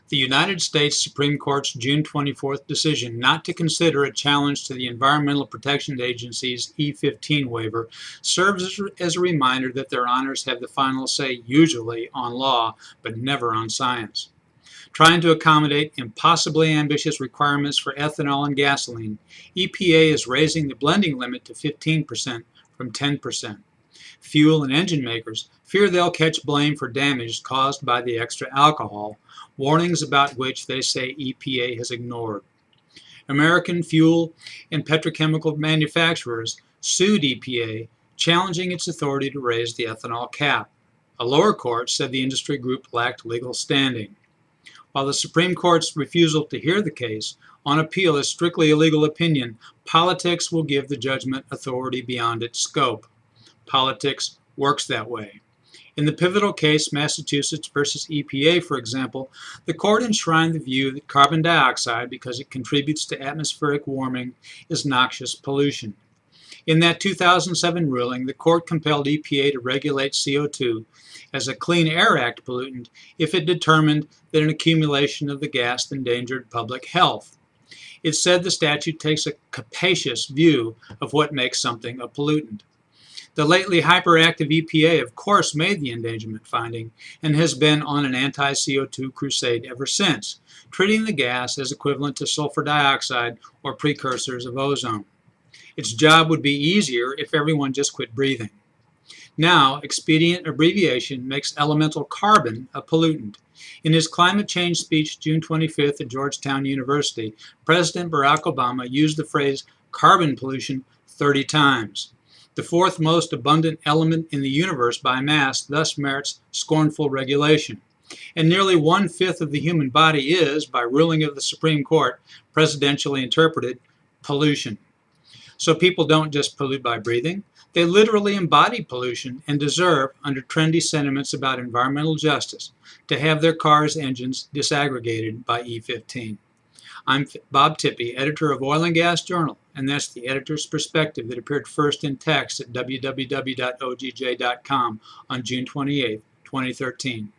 The United States Supreme Court's June 24th decision not to consider a challenge to the Environmental Protection Agency's E15 waiver serves as a reminder that their honors have the final say usually on law, but never on science. Trying to accommodate impossibly ambitious requirements for ethanol and gasoline, EPA is raising the blending limit to 15% from 10%. Fuel and engine makers fear they'll catch blame for damage caused by the extra alcohol, warnings about which they say EPA has ignored. American fuel and petrochemical manufacturers sued EPA, challenging its authority to raise the ethanol cap. A lower court said the industry group lacked legal standing. While the Supreme Court's refusal to hear the case on appeal is strictly a legal opinion, politics will give the judgment authority beyond its scope. Politics works that way. In the pivotal case Massachusetts versus EPA, for example, the court enshrined the view that carbon dioxide, because it contributes to atmospheric warming, is noxious pollution. In that 2007 ruling, the court compelled EPA to regulate CO2 as a Clean Air Act pollutant if it determined that an accumulation of the gas endangered public health. It said the statute takes a capacious view of what makes something a pollutant. The lately hyperactive EPA, of course, made the endangerment finding and has been on an anti-CO2 crusade ever since, treating the gas as equivalent to sulfur dioxide or precursors of ozone. Its job would be easier if everyone just quit breathing. Now, expedient abbreviation makes elemental carbon a pollutant. In his climate change speech June 25th at Georgetown University, President Barack Obama used the phrase carbon pollution 30 times. The fourth most abundant element in the universe by mass thus merits scornful regulation. And nearly 1/5 of the human body is, by ruling of the Supreme Court, presidentially interpreted pollution. So people don't just pollute by breathing. They literally embody pollution and deserve, under trendy sentiments about environmental justice, to have their cars' engines disaggregated by E15. I'm Bob Tippie, editor of Oil and Gas Journal, and that's the editor's perspective that appeared first in text at www.ogj.com on June 28, 2013.